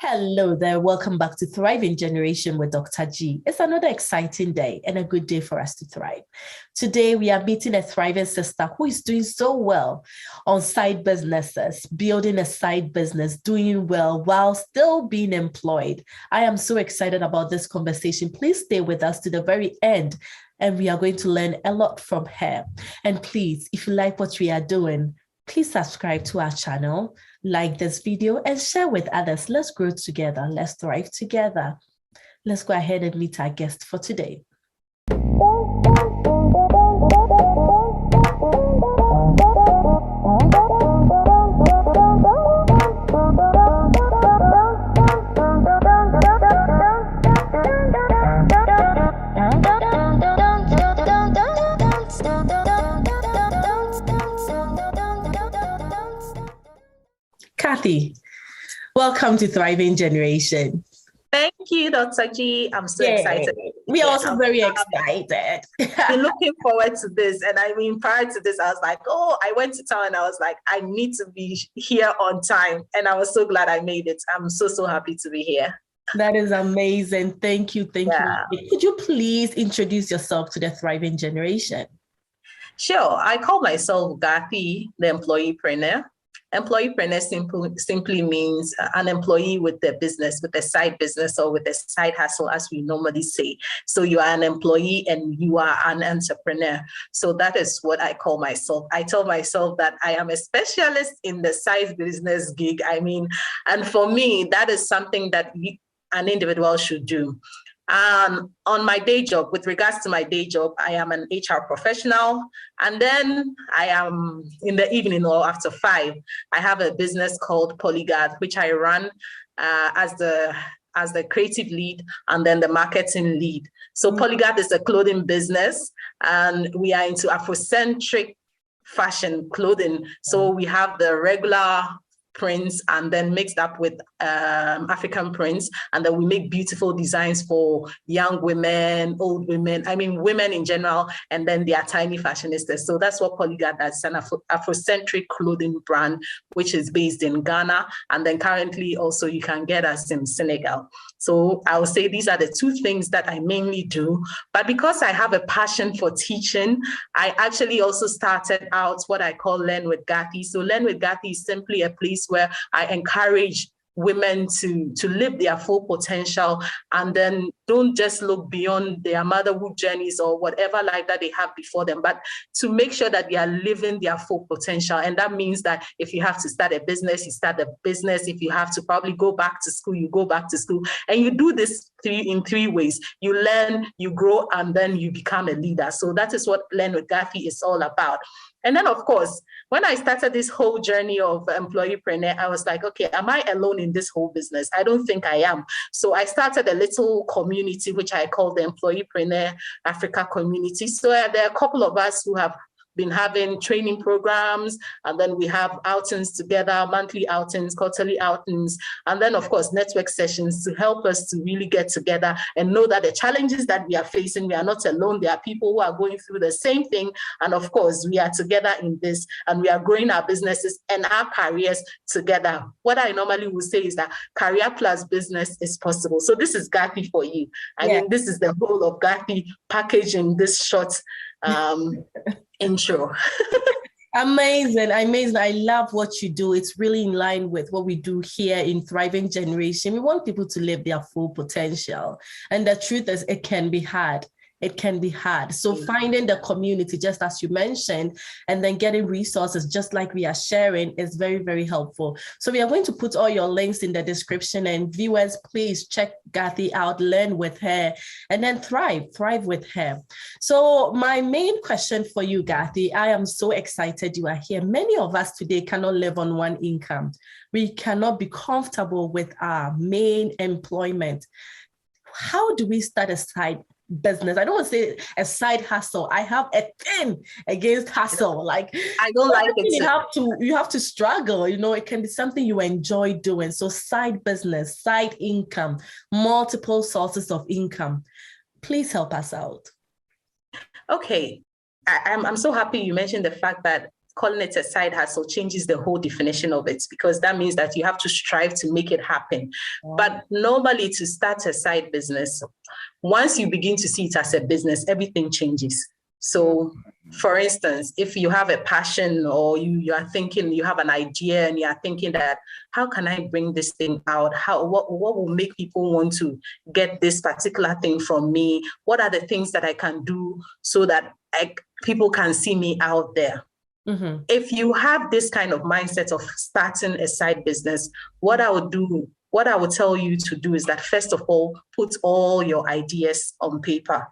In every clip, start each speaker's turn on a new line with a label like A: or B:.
A: Hello there. Welcome back to Thriving Generation with Dr. G. It's another exciting day and a good day for us to thrive. Today, we are meeting a thriving sister who is doing so well on side businesses, building a side business, doing well while still being employed. I am so excited about this conversation. Please stay with us to the very end, and we are going to learn a lot from her. And please, if you like what we are doing, please subscribe to our channel, like this video, and share with others. Let's grow together. Let's thrive together. Let's go ahead and meet our guest for today. Gathy, welcome to Thriving Generation.
B: Thank you, Dr. G. I'm so excited.
A: We're also very excited.
B: Been looking forward to this. And I mean, prior to this, I was like, I went to town and I was like, I need to be here on time. And I was so glad I made it. I'm so happy to be here.
A: That is amazing. Thank you. Thank you. Could you please introduce yourself to the Thriving Generation?
B: Sure. I call myself Gathy, the employeepreneur. Employeepreneur simply means an employee with a business, with a side business or with a side hustle, as we normally say. So you are an employee and you are an entrepreneur. So that is what I call myself. I tell myself that I am a specialist in the side business gig. I mean, and for me, that is something that an individual should do. On my day job, with regards to my day job, I am an HR professional. And then I am in the evening or after 5, I have a business called Pauligath, which I run as the creative lead and then the marketing lead. So Pauligath is a clothing business and we are into Afrocentric fashion clothing. So we have the regular prints and then mixed up with African prints, and then we make beautiful designs for young women, old women, I mean women in general, and then they are tiny fashionistas. So that's what Pauligath does, an Afrocentric clothing brand which is based in Ghana, and then currently also you can get us in Senegal. So I would say these are the two things that I mainly do. But because I have a passion for teaching, I actually also started out what I call Learn with Gathy. So Learn with Gathy is simply a place where I encourage women to live their full potential and then don't just look beyond their motherhood journeys or whatever life that they have before them, but to make sure that they are living their full potential. And that means that if you have to start a business, you start a business. If you have to probably go back to school, you go back to school. And you do this in three ways. You learn, you grow, and then you become a leader. So that is what Learn with Gathy is all about. And then, of course, when I started this whole journey of employeepreneur, I was like, okay, am I alone in this whole business? I don't think I am. So I started a little community, which I call the Employeepreneur Africa community. So there are a couple of us who have been having training programs, and then we have outings together, monthly outings, quarterly outings, and then of course network sessions to help us to really get together and know that the challenges that we are facing, we are not alone. There are people who are going through the same thing, and of course we are together in this, and we are growing our businesses and our careers together. What I normally would say is that career plus business is possible. So this is Gathy for you. I mean, this is the whole of Gathy packaged in this short intro.
A: Amazing. I love what you do. It's really in line with what we do here in Thriving Generation. We want people to live their full potential. And the truth is, it can be hard. It can be hard. So finding the community, just as you mentioned, and then getting resources, just like we are sharing, is very, very helpful. So we are going to put all your links in the description, and viewers, please check Gathy out, learn with her, and then thrive with her. So my main question for you, Gathy, I am so excited you are here. Many of us today cannot live on one income. We cannot be comfortable with our main employment. How do we start a side business? I don't want to say a side hustle. I have a thing against hustle. Like,
B: I don't like it.
A: You have to struggle. You know, it can be something you enjoy doing. So side business, side income, multiple sources of income. Please help us out.
B: Okay. I'm so happy you mentioned the fact that calling it a side hustle changes the whole definition of it, because that means that you have to strive to make it happen. But normally, to start a side business, once you begin to see it as a business, everything changes. So, for instance, if you have a passion, or you are thinking, you have an idea and you are thinking that, how can I bring this thing out? What will make people want to get this particular thing from me? What are the things that I can do so that people can see me out there? Mm-hmm. If you have this kind of mindset of starting a side business, what I would tell you to do is that, first of all, put all your ideas on paper,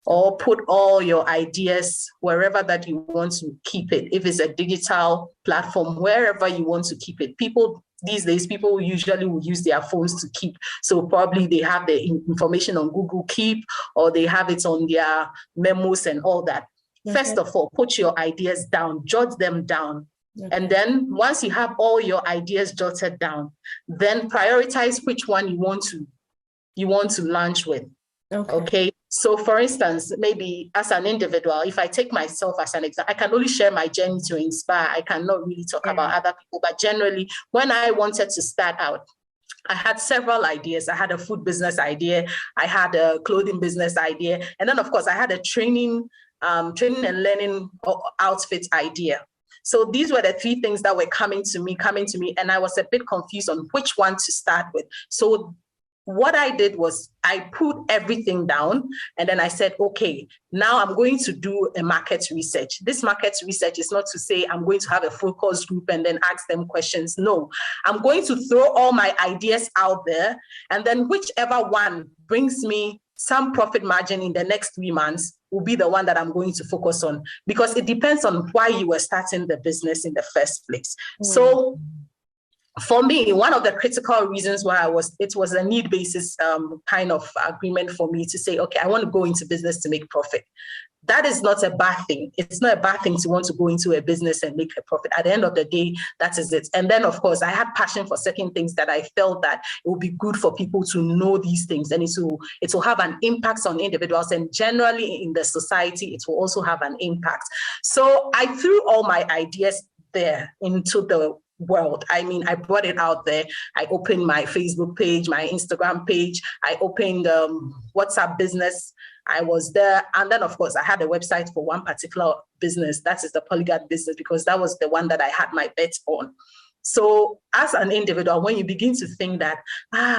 B: or put all your ideas wherever that you want to keep it. If it's a digital platform, wherever you want to keep it. These days, people usually will use their phones to keep. So probably they have the information on Google Keep, or they have it on their memos and all that. Okay. First of all, put your ideas down, jot them down. Okay. And then once you have all your ideas jotted down, then prioritize which one you want to launch with. Okay. So for instance, maybe as an individual, if I take myself as an example, I can only share my journey to inspire. I cannot really talk about other people, but generally, when I wanted to start out, I had several ideas. I had a food business idea. I had a clothing business idea. And then, of course, I had a training and learning outfit idea. So these were the three things that were coming to me, and I was a bit confused on which one to start with. So what I did was I put everything down, and then I said, okay, now I'm going to do a market research. This market research is not to say I'm going to have a focus group and then ask them questions. No, I'm going to throw all my ideas out there, and then whichever one brings me some profit margin in the next 3 months will be the one that I'm going to focus on, because it depends on why you were starting the business in the first place. So for me, one of the critical reasons why it was a need basis kind of agreement for me to say, okay, I want to go into business to make profit. That is not a bad thing. It's not a bad thing to want to go into a business and make a profit. At the end of the day, that is it. And then, of course, I had passion for certain things that I felt that it would be good for people to know these things, and it will have an impact on individuals, and generally in the society, it will also have an impact. So I threw all my ideas there into the world. I mean, I brought it out there. I opened my Facebook page, my Instagram page. I opened WhatsApp business. I was there. And then, of course, I had a website for one particular business. That is the Pauligath business, because that was the one that I had my bet on. So as an individual, when you begin to think that,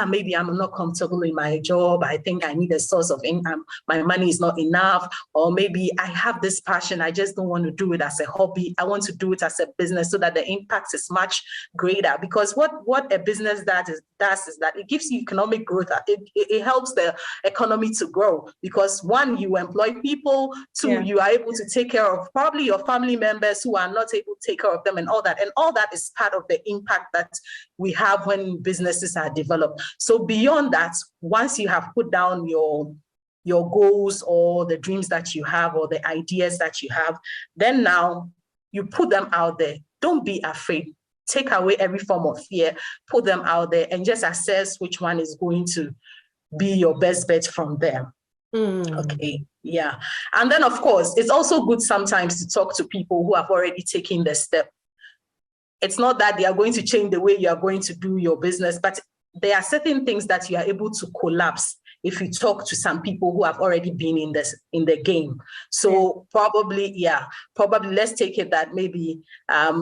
B: maybe I'm not comfortable in my job, I think I need a source of income, my money is not enough, or maybe I have this passion, I just don't want to do it as a hobby, I want to do it as a business so that the impact is much greater. Because what a business does is that it gives you economic growth. It helps the economy to grow, because one, you employ people, two, you are able to take care of probably your family members who are not able to take care of them, and all that is part of the impact that we have when businesses are developed. So beyond that, once you have put down your goals or the dreams that you have or the ideas that you have, then now you put them out there. Don't be afraid. Take away every form of fear, put them out there, and just assess which one is going to be your best bet from there. Okay, yeah. And then, of course, it's also good sometimes to talk to people who have already taken the step. It's not that they are going to change the way you are going to do your business, but there are certain things that you are able to collapse if you talk to some people who have already been in the game. So probably let's take it that maybe,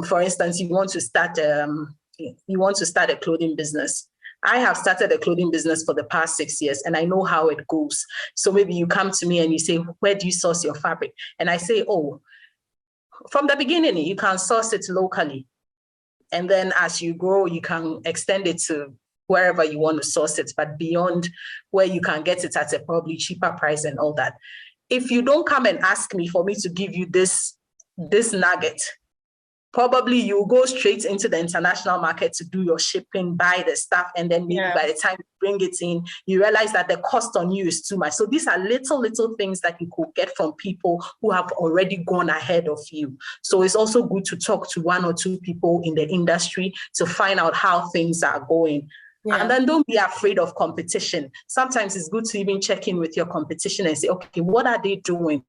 B: for instance, you want to start a clothing business. I have started a clothing business for the past 6 years, and I know how it goes. So maybe you come to me and you say, where do you source your fabric? And I say, from the beginning, you can source it locally. And then as you grow, you can extend it to wherever you want to source it, but beyond where you can get it at a probably cheaper price and all that. If you don't come and ask me for me to give you this nugget, probably you go straight into the international market to do your shipping, buy the stuff, and then maybe by the time you bring it in, you realize that the cost on you is too much. So these are little things that you could get from people who have already gone ahead of you. So it's also good to talk to one or two people in the industry to find out how things are going. And then don't be afraid of competition. Sometimes it's good to even check in with your competition and say, okay, what are they doing?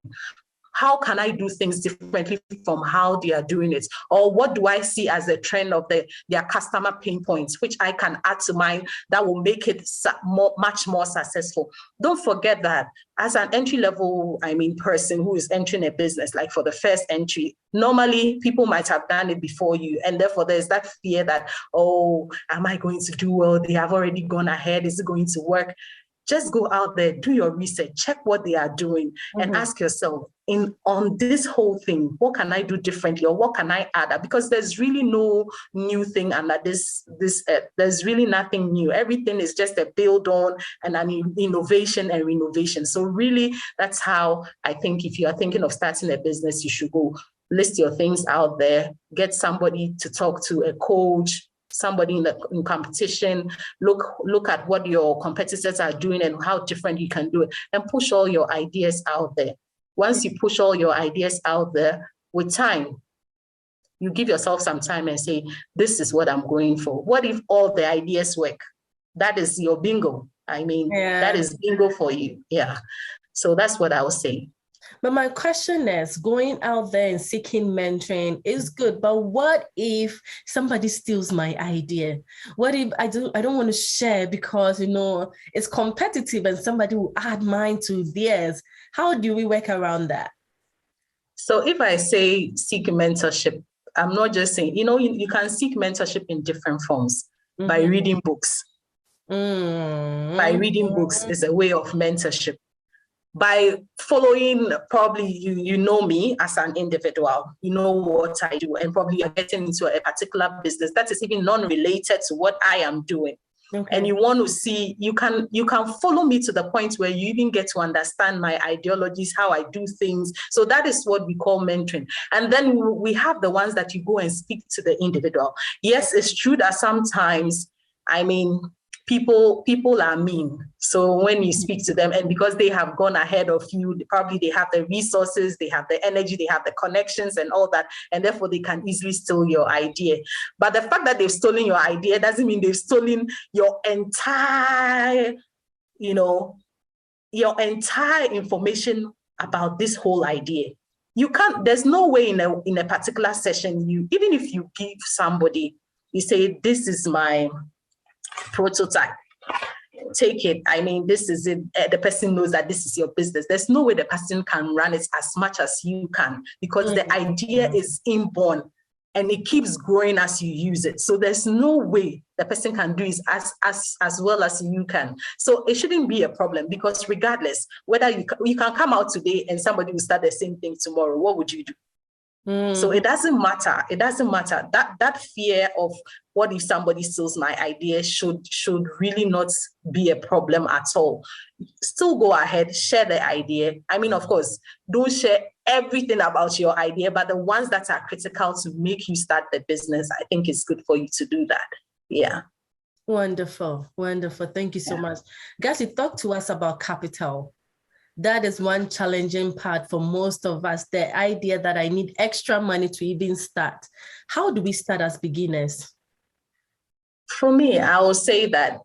B: how can I do things differently from how they are doing it? Or what do I see as a trend of their customer pain points, which I can add to mine that will make it much more successful? Don't forget that as an entry-level, person who is entering a business, like for the first entry, normally people might have done it before you. And therefore there's that fear that, oh, am I going to do well? They have already gone ahead. Is it going to work? Just go out there, do your research, check what they are doing, and ask yourself, on this whole thing, what can I do differently, or what can I add? Because there's really no new thing under this there's really nothing new. Everything is just a build on and an innovation and renovation. So really, that's how I think if you are thinking of starting a business, you should go list your things out there, get somebody to talk to, a coach, somebody in competition, look at what your competitors are doing and how different you can do it, and push all your ideas out there. Once you push all your ideas out there, with time, you give yourself some time and say, this is what I'm going for. What if all the ideas work? That is your bingo. That is bingo for you. Yeah. So that's what I was saying.
A: But my question is, going out there and seeking mentoring is good, but what if somebody steals my idea? What if I don't want to share because, it's competitive and somebody will add mine to theirs? How do we work around that?
B: So if I say seek mentorship, I'm not just saying, you can seek mentorship in different forms. By reading books. By reading books is a way of mentorship. By following, probably you know me as an individual, you know what I do, and probably you're getting into a particular business that is even non-related to what I am doing. Okay. And you want to see, you can follow me to the point where you even get to understand my ideologies, how I do things. So that is what we call mentoring. And then we have the ones that you go and speak to the individual. Yes, it's true that sometimes, people are mean. So when you speak to them, and because they have gone ahead of you, probably they have the resources, they have the energy, they have the connections and all that, and therefore they can easily steal your idea. But the fact that they've stolen your idea doesn't mean they've stolen your entire, your entire information about this whole idea. You can't, there's no way in a particular session, even if you give somebody, you say, this is my prototype, take it. This is it. The person knows that this is your business. There's no way the person can run it as much as you can, because the idea is inborn and it keeps growing as you use it. So there's no way the person can do it as well as you can. So it shouldn't be a problem, because regardless, whether you can come out today and somebody will start the same thing tomorrow, what would you do? So it doesn't matter. It doesn't matter. That fear of what if somebody steals my idea should really not be a problem at all. Still go ahead, share the idea. Of course, don't share everything about your idea, but the ones that are critical to make you start the business, I think it's good for you to do that. Yeah.
A: Wonderful. Wonderful. Thank you so much. Gathy, talk to us about capital. That is one challenging part for most of us, the idea that I need extra money to even start. How do we start as beginners?
B: For me, I will say that,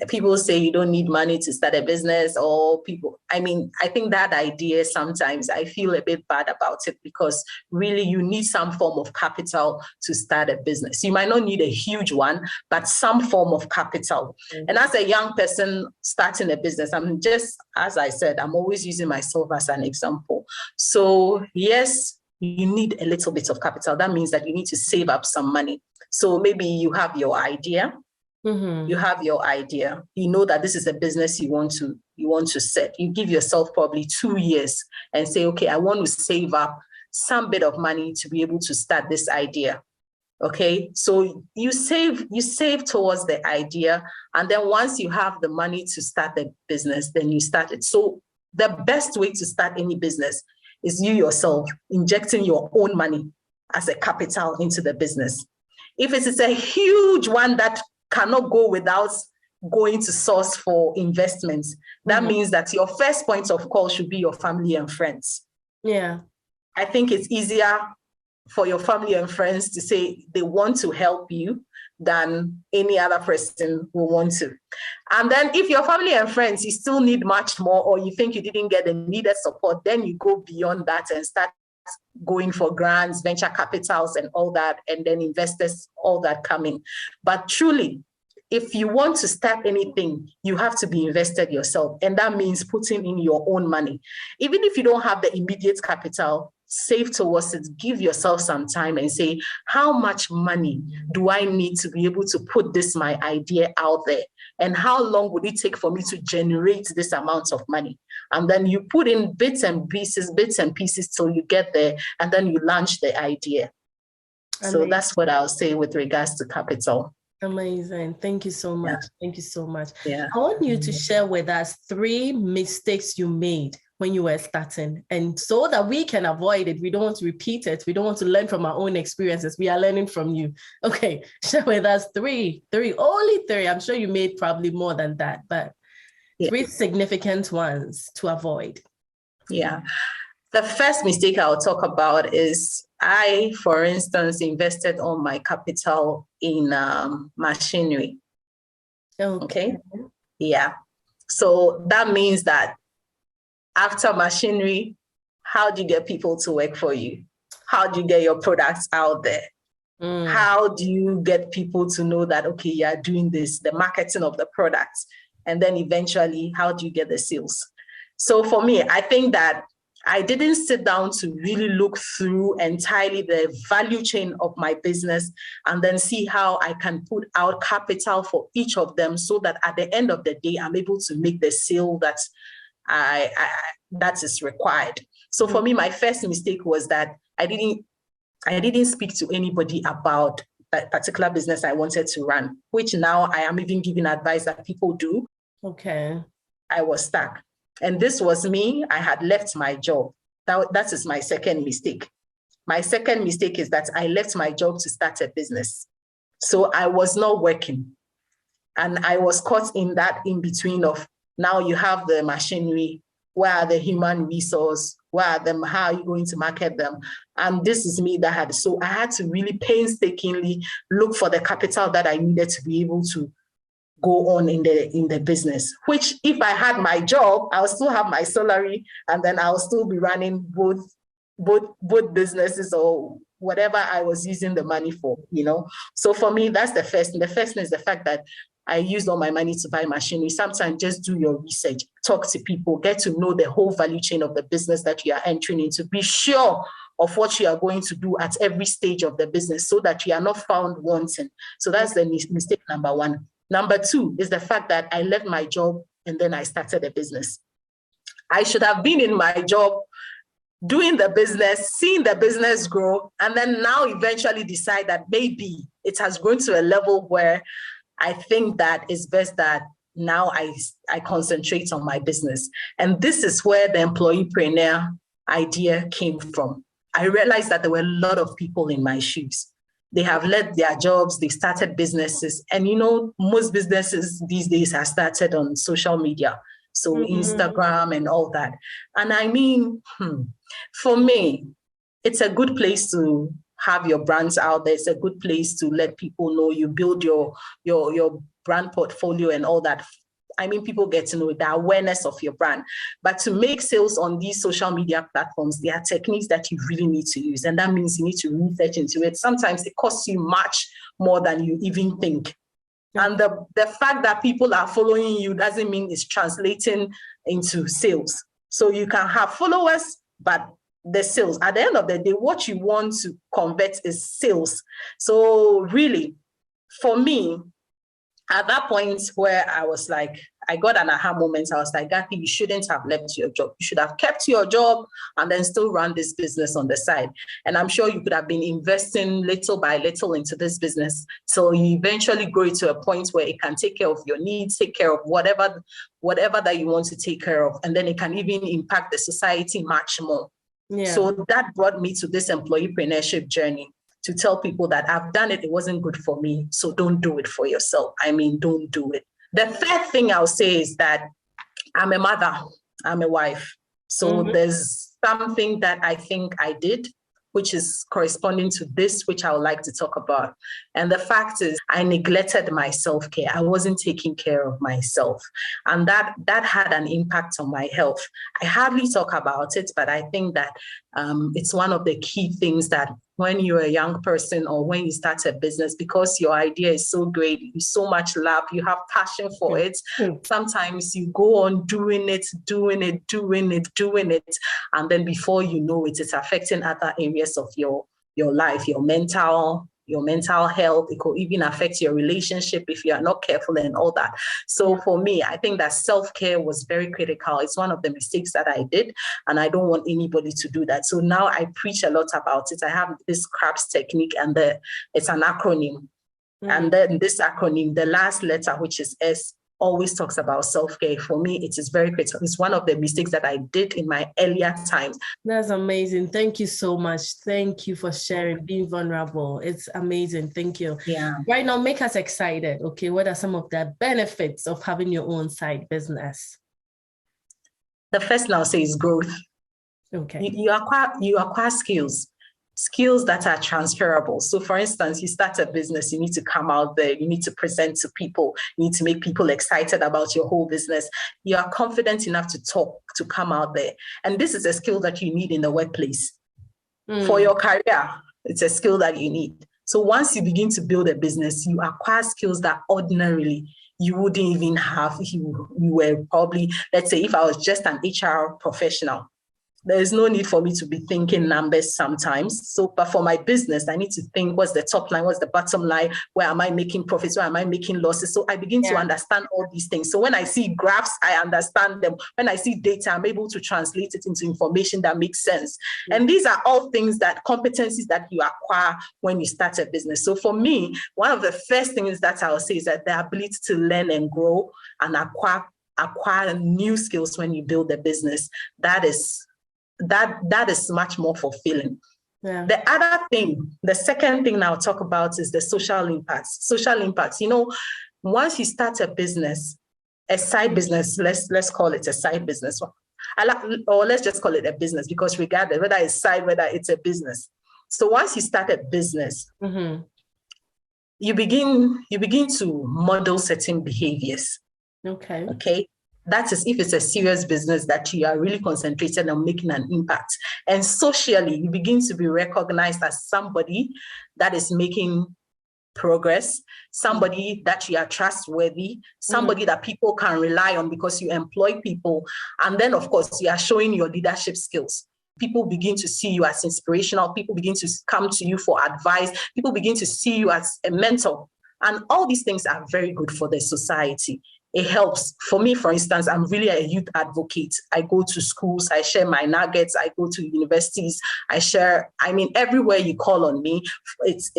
B: people say you don't need money to start a business, or I think that idea sometimes I feel a bit bad about it, because really you need some form of capital to start a business. You might not need a huge one, but some form of capital. And as a young person starting a business, as I said, I'm always using myself as an example. So yes, you need a little bit of capital. That means that you need to save up some money. So maybe you have your idea. You have your idea. You know that this is a business you want to set. You give yourself probably 2 years and say, okay, I want to save up some bit of money to be able to start this idea. Okay, so you save towards the idea, and then once you have the money to start the business, then you start it. So the best way to start any business is you yourself injecting your own money as a capital into the business. If it is a huge one that cannot go without going to source for investments, that means that your first point of call should be your family and friends.
A: Yeah.
B: I think it's easier for your family and friends to say they want to help you than any other person will want to. And then if your family and friends, you still need much more, or you think you didn't get the needed support, then you go beyond that and start going for grants, venture capitals and all that, and then investors, all that coming. But truly, if you want to start anything, you have to be invested yourself. And that means putting in your own money. Even if you don't have the immediate capital, save towards it, give yourself some time and say, how much money do I need to be able to put my idea out there? And how long would it take for me to generate this amount of money? And then you put in bits and pieces till you get there, and then you launch the idea. Amazing. So that's what I'll say with regards to capital.
A: Amazing. Thank you so much.
B: Yeah.
A: Thank you so much.
B: Yeah.
A: I want you to share with us 3 mistakes you made when you were starting, and so that we can avoid it. We don't want to repeat it. We don't want to learn from our own experiences. We are learning from you. Okay, share with us three, only 3. I'm sure you made probably more than that, but 3 significant ones to avoid.
B: Yeah. The first mistake I'll talk about is I, for instance, invested all my capital in machinery. Okay. Yeah. So that means that after machinery, how do you get people to work for you? How do you get your products out there? How do you get people to know that, okay, you are doing this, the marketing of the products? And then eventually, how do you get the sales? So for me, I think that I didn't sit down to really look through entirely the value chain of my business and then see how I can put out capital for each of them so that at the end of the day, I'm able to make the sale that is required. So for me, my first mistake was that I didn't speak to anybody about that particular business I wanted to run, which now I am even giving advice that people do.
A: Okay.
B: I was stuck. And this was me. I had left my job. That is my second mistake. My second mistake is that I left my job to start a business. So I was not working. And I was caught in that in between of, now you have the machinery, where are the human resource, how are you going to market them? And this is me so I had to really painstakingly look for the capital that I needed to be able to go on in the business, which if I had my job, I'll still have my salary, and then I'll still be running both businesses or whatever I was using the money for, So for me, that's the first. And the first thing is the fact that I used all my money to buy machinery. Sometimes just do your research, talk to people, get to know the whole value chain of the business that you are entering into. Be sure of what you are going to do at every stage of the business so that you are not found wanting. So that's the mistake number 1. Number 2 is the fact that I left my job and then I started a business. I should have been in my job, doing the business, seeing the business grow, and then now eventually decide that maybe it has grown to a level where I think that it's best that now I concentrate on my business. And this is where the employeepreneur idea came from. I realized that there were a lot of people in my shoes. They have left their jobs, they started businesses. And most businesses these days are started on social media. So Instagram and all that. And I mean, for me, it's a good place to have your brands out there. It's a good place to let people know you build your brand portfolio and all that. I mean, people get to know the awareness of your brand. But to make sales on these social media platforms, there are techniques that you really need to use. And that means you need to research into it. Sometimes it costs you much more than you even think. And the fact that people are following you doesn't mean it's translating into sales. So you can have followers, but the sales, at the end of the day, what you want to convert is sales. So really, for me, at that point where I was like, I got an aha moment. I was like, Gathy, you shouldn't have left your job. You should have kept your job and then still run this business on the side. And I'm sure you could have been investing little by little into this business. So you eventually grow it to a point where it can take care of your needs, take care of whatever that you want to take care of. And then it can even impact the society much more. Yeah. So that brought me to this employeepreneurship journey, to tell people that I've done it, it wasn't good for me, so don't do it for yourself. I mean, don't do it. The third thing I'll say is that I'm a mother, I'm a wife. So there's something that I think I did, which is corresponding to this, which I would like to talk about. And the fact is, I neglected my self-care. I wasn't taking care of myself. And that had an impact on my health. I hardly talk about it, but I think that it's one of the key things that when you're a young person or when you start a business, because your idea is so great, you so much love, you have passion for it, sometimes you go on doing it, and then before you know it, it's affecting other areas of your life, your mental health. It could even affect your relationship if you are not careful and all that. So for me, I think that self-care was very critical. It's one of the mistakes that I did, and I don't want anybody to do that. So now I preach a lot about it. I have this CRAPS technique, and it's an acronym. And then this acronym, the last letter, which is S, always talks about self-care. For me, it is very critical. It's one of the mistakes that I did in my earlier times.
A: That's amazing. Thank you so much. Thank you for sharing, being vulnerable. It's amazing. Thank you.
B: Yeah.
A: Right now, make us excited. Okay, what are some of the benefits of having your own side business?
B: The first now says growth.
A: Okay.
B: You acquire skills that are transferable. So for instance, you start a business, you need to come out there, you need to present to people, you need to make people excited about your whole business. You are confident enough to talk, to come out there. And this is a skill that you need in the workplace. For your career, it's a skill that you need. So once you begin to build a business, you acquire skills that ordinarily you wouldn't even have if you were probably, let's say, if I was just an HR professional. There is no need for me to be thinking numbers sometimes. So, but for my business, I need to think, what's the top line? What's the bottom line? Where am I making profits? Where am I making losses? So I begin to understand all these things. So when I see graphs, I understand them. When I see data, I'm able to translate it into information that makes sense. And these are all things competencies that you acquire when you start a business. So for me, one of the first things that I'll say is that the ability to learn and grow and acquire new skills when you build a business, that is much more fulfilling. Yeah. The other thing, the second thing I'll talk about is the social impacts. Social impacts, once you start a business, a side business, let's call it a side business, or let's just call it a business, because regardless whether it's side, whether it's a business. So once you start a business, you begin to model certain behaviors. Okay. That is if it's a serious business that you are really concentrated on making an impact. And socially, you begin to be recognized as somebody that is making progress, somebody that you are trustworthy, somebody that people can rely on because you employ people. And then, of course, you are showing your leadership skills. People begin to see you as inspirational. People begin to come to you for advice. People begin to see you as a mentor. And all these things are very good for the society. It helps. For me, for instance, I'm really a youth advocate. I go to schools, I share my nuggets, I go to universities, everywhere you call on me, it's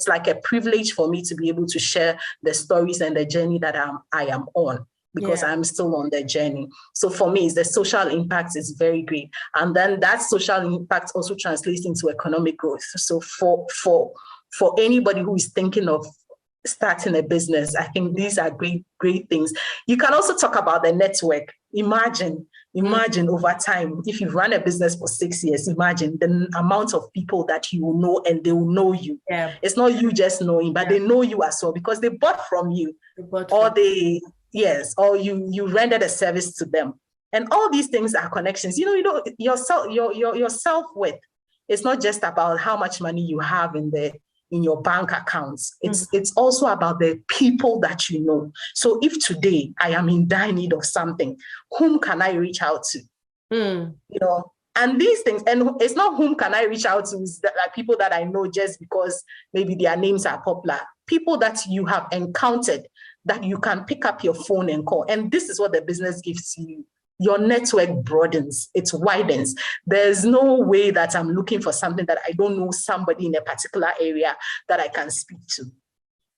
B: like a privilege for me to be able to share the stories and the journey that I am on, because I'm still on the journey. So for me, the social impact is very great. And then that social impact also translates into economic growth. So for anybody who is thinking of starting a business, I think these are great things. You can also talk about the network. Imagine over time, if you've run a business for 6 years, imagine the amount of people that you will know and they will know you. Yeah. It's not you just knowing, but they know you as well because they bought from you, or you rendered a service to them. And all these things are connections. Your self-worth. It's not just about how much money you have in your bank accounts. It's also about the people that you know. So if today I am in dire need of something, whom can I reach out to? And these things, and it's not whom can I reach out to, it's like people that I know just because maybe their names are popular. People that you have encountered that you can pick up your phone and call. And this is what the business gives you. Your network broadens, it widens. There's no way that I'm looking for something that I don't know somebody in a particular area that I can speak to.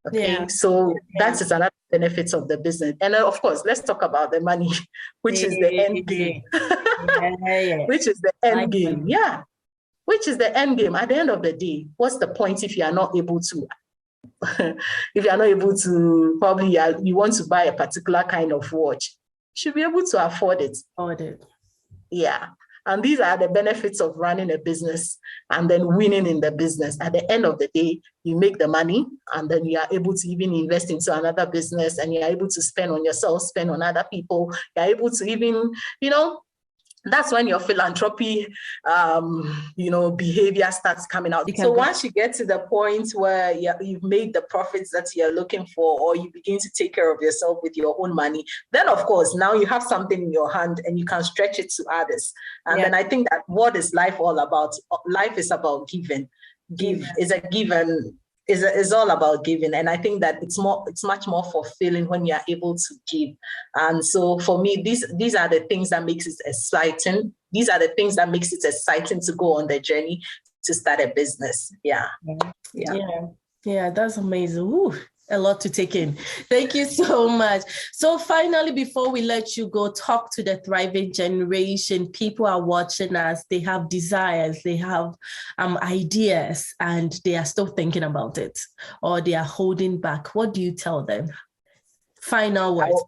B: Okay, so that is another benefit of the business. And of course, let's talk about the money, which is the end game. Which is the end game, which is the end game. At the end of the day, what's the point if you are not able to probably you want to buy a particular kind of watch? Should be able to afford it. Yeah. And these are the benefits of running a business and then winning in the business. At the end of the day, you make the money, and then you are able to even invest into another business, and you're able to spend on yourself, spend on other people. You're able to even, that's when your philanthropy, behavior starts coming out. So once you get to the point where you've made the profits that you're looking for, or you begin to take care of yourself with your own money, then of course, now you have something in your hand and you can stretch it to others. And then I think that what is life all about? Life is about giving. Give is a given. Is all about giving, and I think that it's much more fulfilling when you are able to give. And so for me, these are the things that makes it exciting. These are the things that makes it exciting to go on the journey to start a business. Yeah,
A: that's amazing. Ooh, a lot to take in. Thank you so much. So finally, before we let you go, talk to the thriving generation. People are watching us. They have desires. They have ideas, and they are still thinking about it, or they are holding back. What do you tell them? Final words.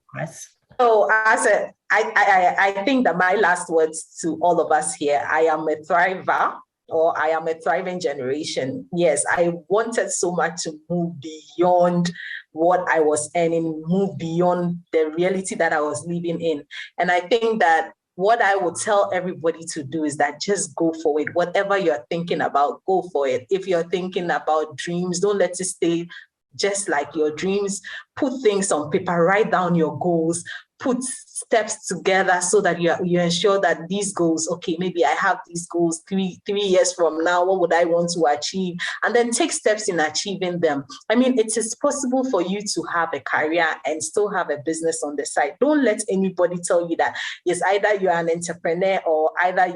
B: So I think that my last words to all of us here, I am a thriver, or I am a thriving generation. Yes, I wanted so much to move beyond what I was earning, move beyond the reality that I was living in. And I think that what I would tell everybody to do is that just go for it. Whatever you're thinking about, go for it. If you're thinking about dreams, don't let it stay just like your dreams. Put things on paper, write down your goals, put steps together so that you ensure that these goals, okay, maybe I have these goals 3 years from now, what would I want to achieve? And then take steps in achieving them. I mean, it is possible for you to have a career and still have a business on the side. Don't let anybody tell you that, yes, either you're an entrepreneur or either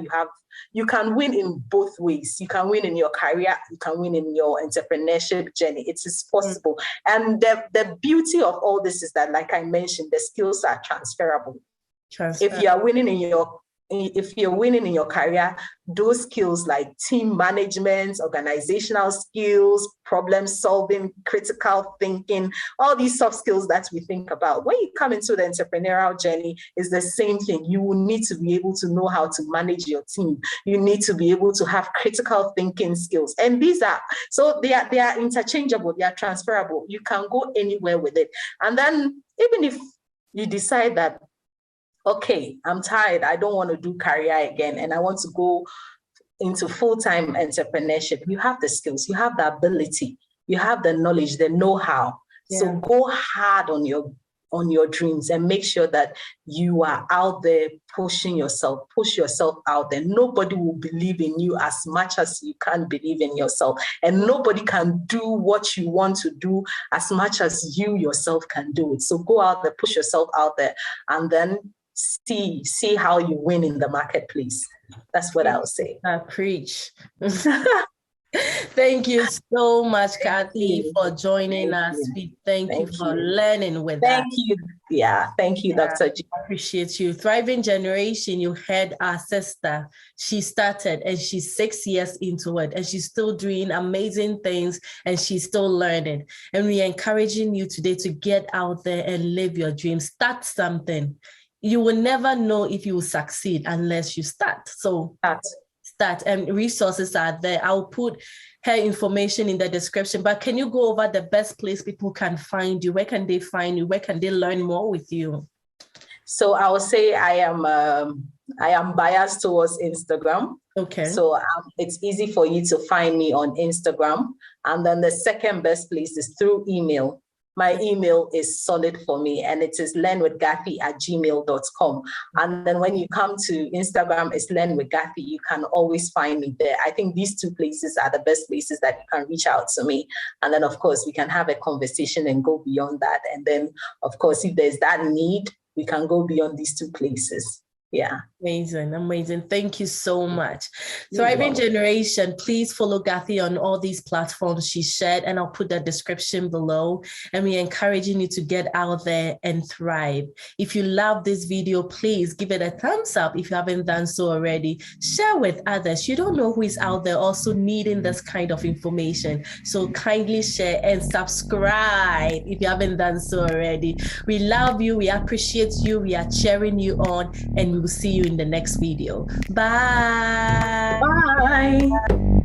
B: you can win in both ways. You can win in your career, you can win in your entrepreneurship journey. It is possible. And the beauty of all this is that, like I mentioned, the skills are transferable. If you're winning in your career, those skills like team management, organizational skills, problem solving, critical thinking, all these soft skills that we think about. When you come into the entrepreneurial journey, it's the same thing. You will need to be able to know how to manage your team. You need to be able to have critical thinking skills. And they are interchangeable, they are transferable. You can go anywhere with it. And then even if you decide that, okay, I'm tired, I don't want to do career again, and I want to go into full-time entrepreneurship, you have the skills, you have the ability, you have the knowledge, the know-how. Yeah. So go hard on your dreams and make sure that you are out there push yourself out there. Nobody will believe in you as much as you can believe in yourself. And nobody can do what you want to do as much as you yourself can do it. So go out there, push yourself out there, and then see how you win in the marketplace. That's what I would say.
A: I preach. Thank you so much, Gathy, for joining us. We thank you for learning with us.
B: Thank you. Yeah, thank you, Dr. G.
A: I appreciate you. Thriving Generation, you heard our sister. She started and she's 6 years into it, and she's still doing amazing things, and she's still learning. And we're encouraging you today to get out there and live your dreams. Start something. You will never know if you will succeed unless you start. So start, and resources are there. I'll put her information in the description, but can you go over the best place people can find you? Where can they find you? Where can they learn more with you?
B: So I will say I am biased towards Instagram.
A: Okay.
B: So it's easy for you to find me on Instagram. And then the second best place is through email. My email is solid for me, and it is learnwithgathy@gmail.com. And then when you come to Instagram, it's learnwithgathy. You can always find me there. I think these two places are the best places that you can reach out to me. And then, of course, we can have a conversation and go beyond that. And then, of course, if there's that need, we can go beyond these two places. Yeah.
A: Amazing. Thank you so much. Thriving Generation, please follow Gathy on all these platforms she shared, and I'll put the description below. And we're encouraging you to get out there and thrive. If you love this video, please give it a thumbs up if you haven't done so already. Share with others. You don't know who is out there also needing this kind of information. So kindly share and subscribe if you haven't done so already. We love you. We appreciate you. We are cheering you on, and we will see you in the next video. Bye.
B: Bye.